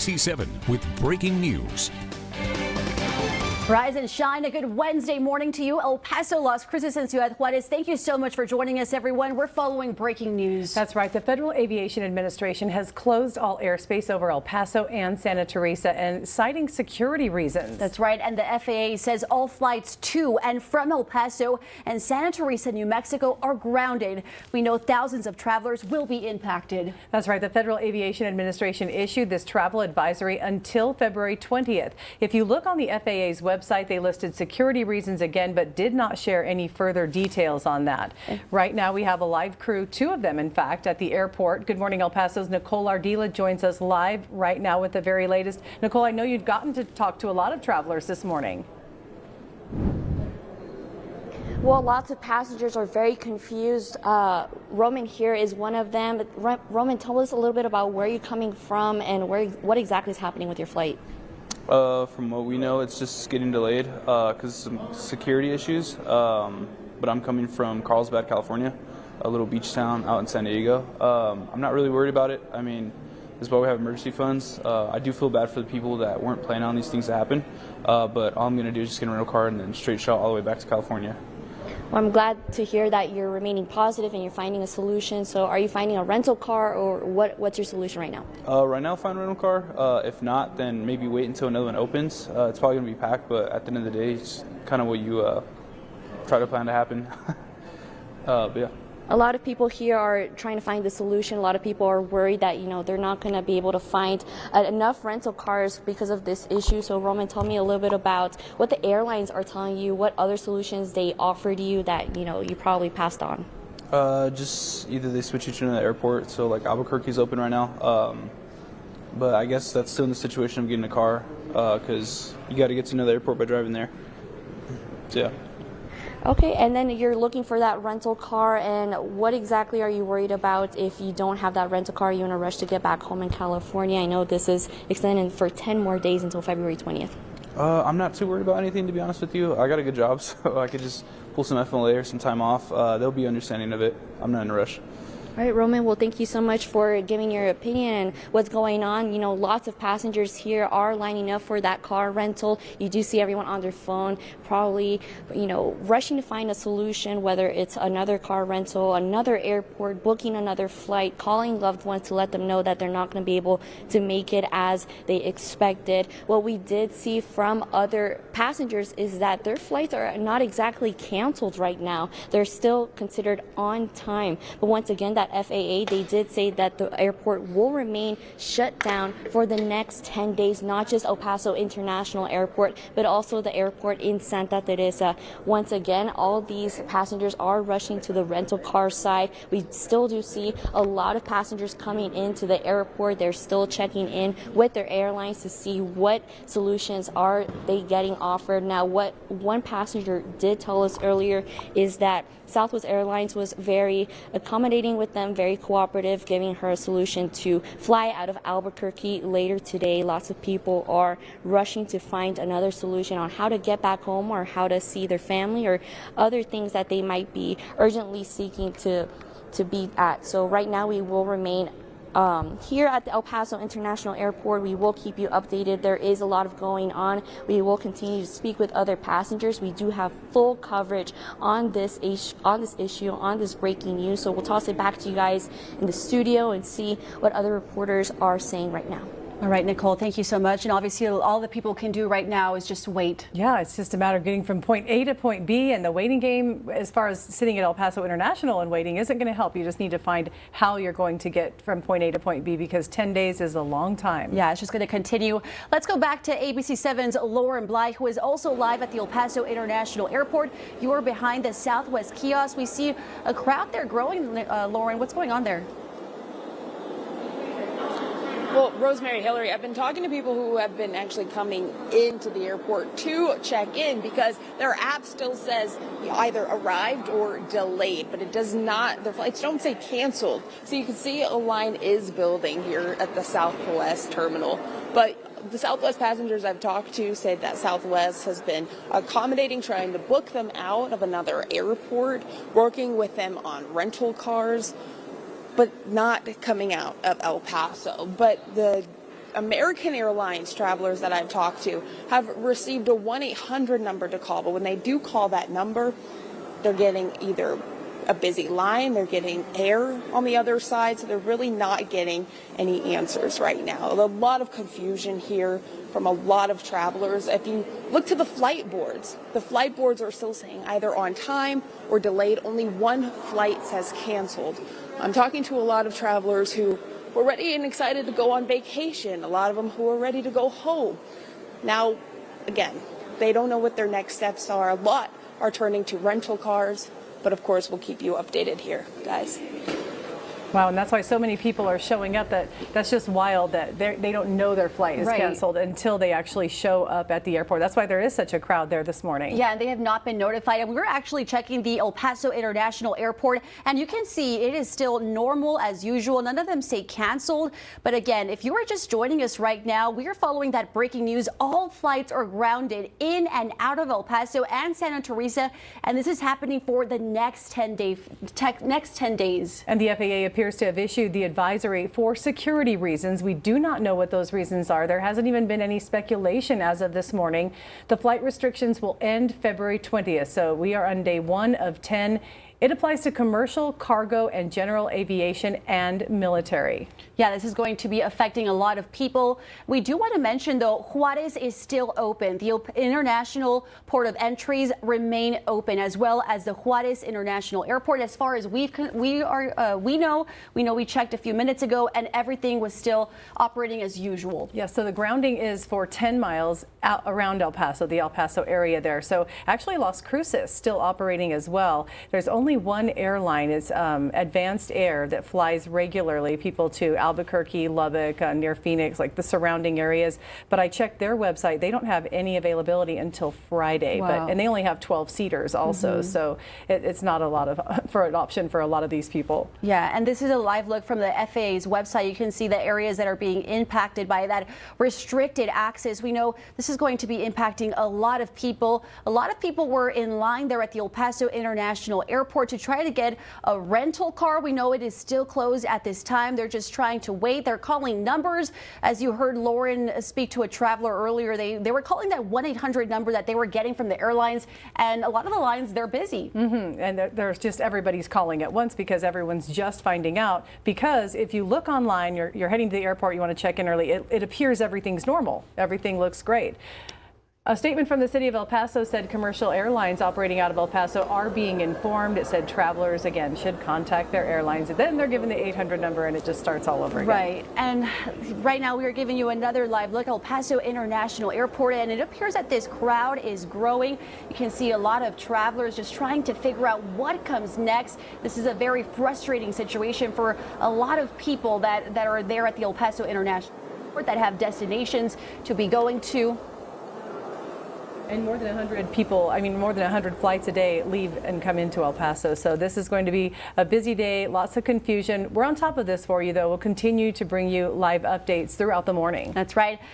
C7 with breaking news. Rise and shine. A good Wednesday morning to you. El Paso, Las Cruces, and Ciudad Juarez. Thank you so much for joining us, everyone. We're following breaking news. That's right. The Federal Aviation Administration has closed all airspace over El Paso and Santa Teresa, and citing security reasons. That's right. And the FAA says all flights to and from El Paso and Santa Teresa, New Mexico are grounded. We know thousands of travelers will be impacted. That's right. The Federal Aviation Administration issued this travel advisory until February 20th. If you look on the FAA's website, they listed security reasons again, but did not share any further details on that. Right now, we have a live crew, two of them, in fact, at the airport. Good morning, El Paso's Nicole Ardila joins us live right now with the very latest. Nicole, I know you'd gotten to talk to a lot of travelers this morning. Well, lots of passengers are very confused. Roman here is one of them. Roman, tell us a little bit about where you're coming from and what exactly is happening with your flight. From what we know, it's just getting delayed because of some security issues. But I'm coming from Carlsbad, California, a little beach town out in San Diego. I'm not really worried about it. I mean, this is why we have emergency funds. I do feel bad for the people that weren't planning on these things to happen. But all I'm going to do is just get a rental car and then straight shot all the way back to California. Well, I'm glad to hear that you're remaining positive and you're finding a solution. So are you finding a rental car, or what's your solution right now? Right now, find a rental car. If not, then maybe wait until another one opens. It's probably going to be packed, but at the end of the day, it's kind of what you try to plan to happen. But yeah. A lot of people here are trying to find the solution. A lot of people are worried that, they're not going to be able to find enough rental cars because of this issue. So Roman, tell me a little bit about what the airlines are telling you, what other solutions they offered you that, you probably passed on. Just either they switch you to another airport, so like Albuquerque's open right now. But I guess that's still in the situation of getting a car because you got to get to another airport by driving there. So yeah. Okay, and then you're looking for that rental car, and what exactly are you worried about if you don't have that rental car? You're in a rush to get back home in California. I know this is extended for 10 more days until February 20th. I'm not too worried about anything, to be honest with you. I got a good job, so I could just pull some FMLA or some time off. They'll be understanding of it. I'm not in a rush. All right, Roman, well, thank you so much for giving your opinion and what's going on. Lots of passengers here are lining up for that car rental. You do see everyone on their phone, probably, rushing to find a solution, whether it's another car rental, another airport, booking another flight, calling loved ones to let them know that they're not going to be able to make it as they expected. What we did see from other passengers is that their flights are not exactly canceled right now. They're still considered on time. But once again, that FAA, they did say that the airport will remain shut down for the next 10 days, not just El Paso International Airport, but also the airport in Santa Teresa. Once again, all these passengers are rushing to the rental car side. We still do see a lot of passengers coming into the airport. They're still checking in with their airlines to see what solutions are they getting offered. Now, what one passenger did tell us earlier is that Southwest Airlines was very accommodating with them, very cooperative, giving her a solution to fly out of Albuquerque later today. Lots of people are rushing to find another solution on how to get back home or how to see their family or other things that they might be urgently seeking to be at. So right now we will remain here at the El Paso International Airport. We will keep you updated. There is a lot of going on. We will continue to speak with other passengers. We do have full coverage on this issue, on this breaking news. So we'll toss it back to you guys in the studio and see what other reporters are saying right now. All right, Nicole, thank you so much. And obviously, all that people can do right now is just wait. Yeah, it's just a matter of getting from point A to point B, and the waiting game, as far as sitting at El Paso International and waiting, isn't going to help. You just need to find how you're going to get from point A to point B, because 10 days is a long time. Yeah, it's just going to continue. Let's go back to ABC7's Lauren Bly, who is also live at the El Paso International Airport. You are behind the Southwest kiosk. We see a crowd there growing. Lauren, what's going on there? Well, Rosemary, Hillary, I've been talking to people who have been actually coming into the airport to check in because their app still says either arrived or delayed, but it does not, their flights don't say canceled. So you can see a line is building here at the Southwest terminal. But the Southwest passengers I've talked to say that Southwest has been accommodating, trying to book them out of another airport, working with them on rental cars, but not coming out of El Paso. But the American Airlines travelers that I've talked to have received a 1-800 number to call, but when they do call that number, they're getting either a busy line, they're getting air on the other side, so they're really not getting any answers right now. A lot of confusion here from a lot of travelers. If you look to the flight boards are still saying either on time or delayed. Only one flight says canceled. I'm talking to a lot of travelers who were ready and excited to go on vacation, a lot of them who are ready to go home. Now, again, they don't know what their next steps are. A lot are turning to rental cars. But of course, we'll keep you updated here, guys. Wow, and that's why so many people are showing up. That's just wild that they don't know their flight is canceled until they actually show up at the airport. That's why there is such a crowd there this morning. Yeah, and they have not been notified. And we were actually checking the El Paso International Airport, and you can see it is still normal as usual. None of them say canceled. But again, if you are just joining us right now, we are following that breaking news. All flights are grounded in and out of El Paso and Santa Teresa, and this is happening for the next 10 days. And the FAA appears to have issued the advisory for security reasons. We do not know what those reasons are. There hasn't even been any speculation as of this morning. The flight restrictions will end February 20th, so we are on day 1 of 10. It applies to commercial, cargo, and general aviation and military. Yeah, this is going to be affecting a lot of people. We do want to mention, though, Juarez is still open. The international port of entries remain open, as well as the Juarez International Airport. As far as we know, we checked a few minutes ago, and everything was still operating as usual. Yeah, so the grounding is for 10 miles out around El Paso, the El Paso area there. So actually, Las Cruces still operating as well. There's only one airline, is Advanced Air, that flies regularly people to Albuquerque, Lubbock, near Phoenix, like the surrounding areas. But I checked their website; they don't have any availability until Friday. Wow. And they only have 12 seaters also, so it's not a lot of for an option for a lot of these people. Yeah, and this is a live look from the FAA's website. You can see the areas that are being impacted by that restricted access. We know this is going to be impacting a lot of people. A lot of people were in line there at the El Paso International Airport to try to get a rental car. We know it is still closed at this time. They're just trying to wait. They're calling numbers. As you heard Lauren speak to a traveler earlier, they were calling that 1-800 number that they were getting from the airlines, and a lot of the lines, they're busy. And there's just everybody's calling at once because everyone's just finding out. Because if you look online, you're heading to the airport, you want to check in early, it appears everything's normal. Everything looks great. A statement from the city of El Paso said commercial airlines operating out of El Paso are being informed. It said travelers, again, should contact their airlines. And then they're given the 800 number and it just starts all over again. Right. And right now we are giving you another live look at El Paso International Airport, and it appears that this crowd is growing. You can see a lot of travelers just trying to figure out what comes next. This is a very frustrating situation for a lot of people that are there at the El Paso International Airport that have destinations to be going to. And more than 100 people, more than 100 flights a day leave and come into El Paso. So this is going to be a busy day, lots of confusion. We're on top of this for you, though. We'll continue to bring you live updates throughout the morning. That's right.